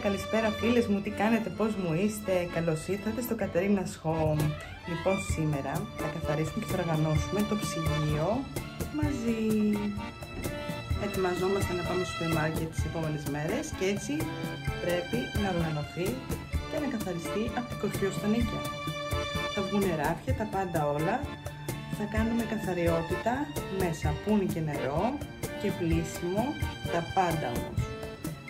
Καλησπέρα φίλες μου, τι κάνετε, πώς μου είστε, καλώς ήρθατε στο Κατερίνας Home. Λοιπόν, σήμερα θα καθαρίσουμε και θα οργανώσουμε το ψυγείο μαζί. Ετοιμαζόμαστε να πάμε στο σούπερ μάρκετ τις επόμενες μέρες και έτσι πρέπει να οργανωθεί και να καθαριστεί από την κορφή ως τα νίκια. Θα βγουν ράφια, τα πάντα όλα. Θα κάνουμε καθαριότητα με σαπούνι και νερό και πλύσιμο, τα πάντα όμως.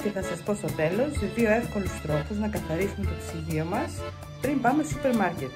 Και θα σας πω στο τέλος 2 εύκολους τρόπους να καθαρίσουμε το ψυγείο μας πριν πάμε στο σούπερ μάρκετ.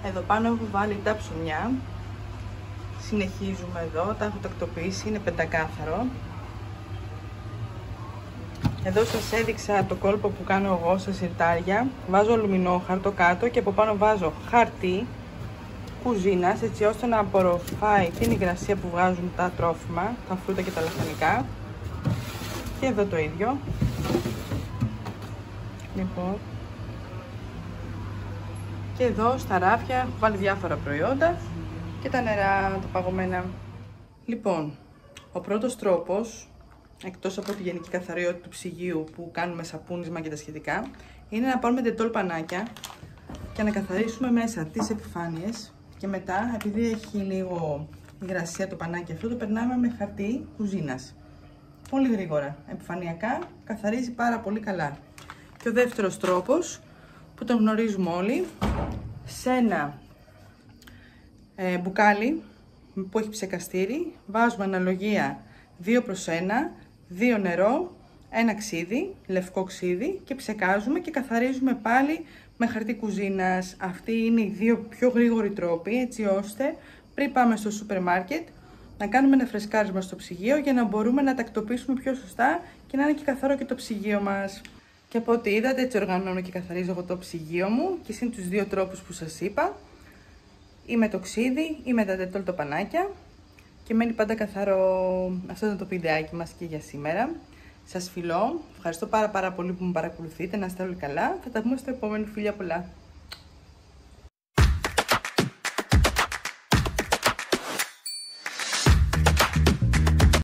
Εδώ πάνω έχω βάλει τα ψωμιά. Συνεχίζουμε εδώ, τα έχω τακτοποιήσει, είναι πεντακάθαρο. Εδώ σας έδειξα το κόλπο που κάνω εγώ στα σιρτάρια. Βάζω αλουμινόχαρτο κάτω και από πάνω βάζω χαρτί κουζίνας, έτσι ώστε να απορροφάει την υγρασία που βγάζουν τα τρόφιμα, τα φρούτα και τα λαχανικά. Και εδώ το ίδιο. Λοιπόν. Και εδώ στα ράφια έχω βάλει διάφορα προϊόντα και τα νερά, τα παγωμένα. Λοιπόν, ο πρώτος τρόπος, εκτός από τη γενική καθαριότητα του ψυγείου που κάνουμε σαπούνισμα και τα σχετικά, είναι να πάρουμε ντετόλ πανάκια και να καθαρίσουμε μέσα τις επιφάνειες και μετά, επειδή έχει λίγο υγρασία το πανάκι αυτό, το περνάμε με χαρτί κουζίνας. Πολύ γρήγορα, επιφανειακά, καθαρίζει πάρα πολύ καλά. Και ο δεύτερος τρόπος, που τον γνωρίζουμε όλοι, σε ένα μπουκάλι που έχει ψεκαστήρι, βάζουμε αναλογία 2/1, 2 νερό, 1 ξύδι, λευκό ξύδι και ψεκάζουμε και καθαρίζουμε πάλι με χαρτί κουζίνας. Αυτοί είναι οι δύο πιο γρήγοροι τρόποι, έτσι ώστε πριν πάμε στο σούπερ μάρκετ να κάνουμε ένα φρεσκάρισμα στο ψυγείο για να μπορούμε να τακτοποιήσουμε πιο σωστά και να είναι και καθαρό και το ψυγείο μας. Και από ό,τι είδατε, έτσι οργανώνω και καθαρίζω εγώ το ψυγείο μου και είναι τους δύο τρόπους που σας είπα, ή με το ξύδι ή με τα ντετόλ το πανάκια, και μένει πάντα καθαρό. Αυτό είναι το βιντεάκι μας και για σήμερα. Σας φιλώ, ευχαριστώ πάρα πολύ που με παρακολουθείτε, να είστε όλοι καλά, θα τα πούμε στο επόμενο, φιλιά πολλά.